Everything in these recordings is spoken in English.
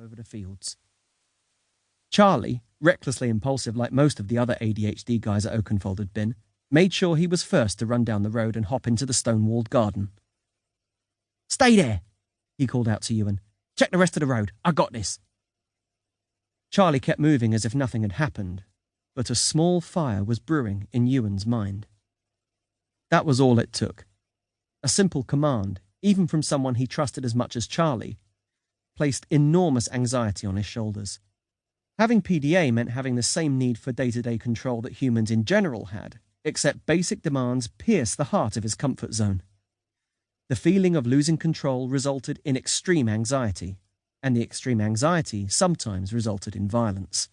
over the fields. Charlie, recklessly impulsive like most of the other ADHD guys at Oakenfold had been, made sure he was first to run down the road and hop into the stone-walled garden. "Stay there," he called out to Ewan. "Check the rest of the road. I got this." Charlie kept moving as if nothing had happened, but a small fire was brewing in Ewan's mind. That was all it took. A simple command, even from someone he trusted as much as Charlie, placed enormous anxiety on his shoulders. Having PDA meant having the same need for day-to-day control that humans in general had, except basic demands pierced the heart of his comfort zone. The feeling of losing control resulted in extreme anxiety, and the extreme anxiety sometimes resulted in violence.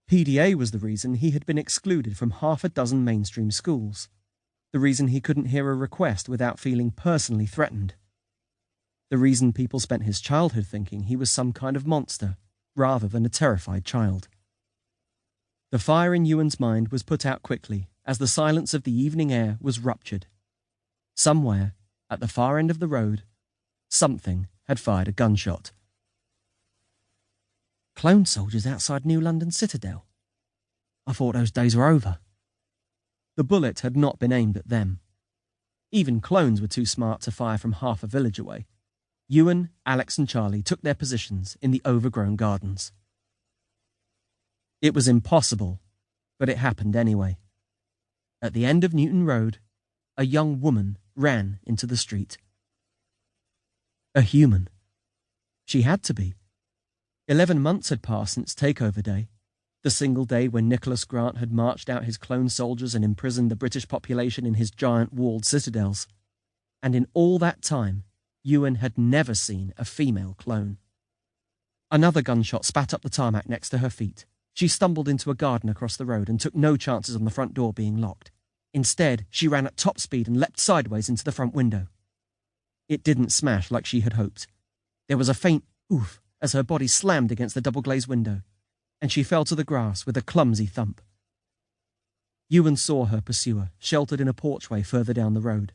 PDA was the reason he had been excluded from half a dozen mainstream schools, the reason he couldn't hear a request without feeling personally threatened, the reason people spent his childhood thinking he was some kind of monster, rather than a terrified child. The fire in Ewan's mind was put out quickly as the silence of the evening air was ruptured. Somewhere, at the far end of the road, something had fired a gunshot. Clone soldiers outside New London Citadel. I thought those days were over. The bullet had not been aimed at them. Even clones were too smart to fire from half a village away. Ewan, Alex and Charlie took their positions in the overgrown gardens. It was impossible, but it happened anyway. At the end of Newton Road, a young woman ran into the street. A human. She had to be. 11 months had passed since Takeover Day, the single day when Nicholas Grant had marched out his clone soldiers and imprisoned the British population in his giant walled citadels. And in all that time, Ewan had never seen a female clone. Another gunshot spat up the tarmac next to her feet. She stumbled into a garden across the road and took no chances on the front door being locked. Instead, she ran at top speed and leapt sideways into the front window. It didn't smash like she had hoped. There was a faint oof as her body slammed against the double-glazed window, and she fell to the grass with a clumsy thump. Ewan saw her pursuer, sheltered in a porchway further down the road.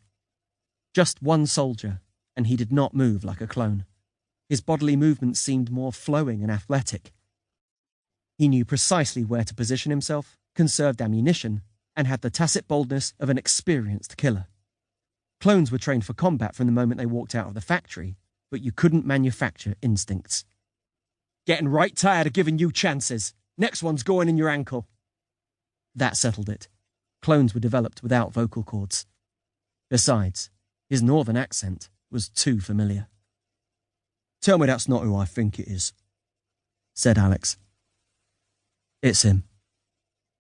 Just one soldier, and he did not move like a clone. His bodily movements seemed more flowing and athletic. He knew precisely where to position himself, conserved ammunition, and had the tacit boldness of an experienced killer. Clones were trained for combat from the moment they walked out of the factory, but you couldn't manufacture instincts. "Getting right tired of giving you chances. Next one's going in your ankle." That settled it. Clones were developed without vocal cords. Besides, his northern accent was too familiar. "Tell me that's not who I think it is," said Alex. "It's him."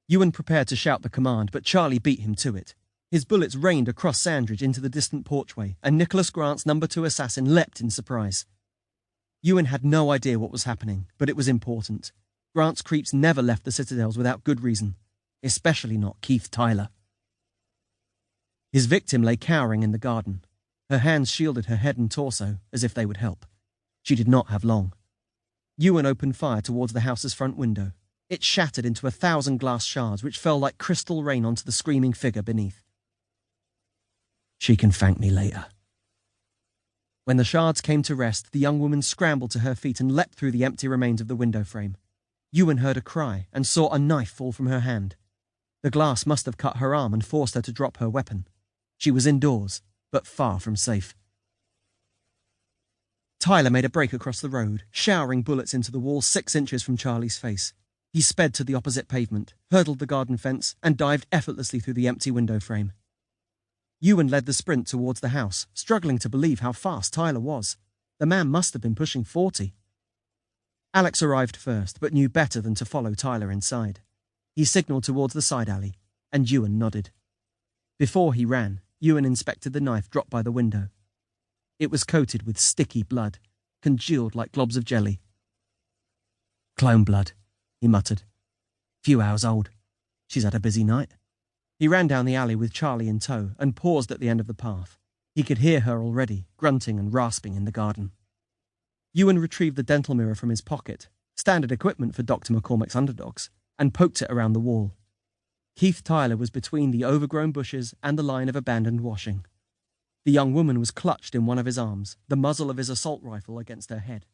Ewan prepared to shout the command, but Charlie beat him to it. His bullets rained across Sandridge into the distant porchway, and Nicholas Grant's number 2 assassin leapt in surprise. Ewan had no idea what was happening, but it was important. Grant's creeps never left the Citadels without good reason, especially not Keith Tyler. His victim lay cowering in the garden. Her hands shielded her head and torso, as if they would help. She did not have long. Ewan opened fire towards the house's front window. It shattered into 1,000 glass shards, which fell like crystal rain onto the screaming figure beneath. "She can thank me later." When the shards came to rest, the young woman scrambled to her feet and leapt through the empty remains of the window frame. Ewan heard a cry and saw a knife fall from her hand. The glass must have cut her arm and forced her to drop her weapon. She was indoors, but far from safe. Tyler made a break across the road, showering bullets into the wall 6 inches from Charlie's face. He sped to the opposite pavement, hurdled the garden fence, and dived effortlessly through the empty window frame. Ewan led the sprint towards the house, struggling to believe how fast Tyler was. The man must have been pushing 40. Alex arrived first, but knew better than to follow Tyler inside. He signalled towards the side alley, and Ewan nodded. Before he ran, Ewan inspected the knife dropped by the window. It was coated with sticky blood, congealed like globs of jelly. "Clone blood," he muttered. "Few hours old. She's had a busy night." He ran down the alley with Charlie in tow and paused at the end of the path. He could hear her already, grunting and rasping in the garden. Ewan retrieved the dental mirror from his pocket, standard equipment for Dr. McCormick's Underdogs, and poked it around the wall. Keith Tyler was between the overgrown bushes and the line of abandoned washing. The young woman was clutched in one of his arms, the muzzle of his assault rifle against her head.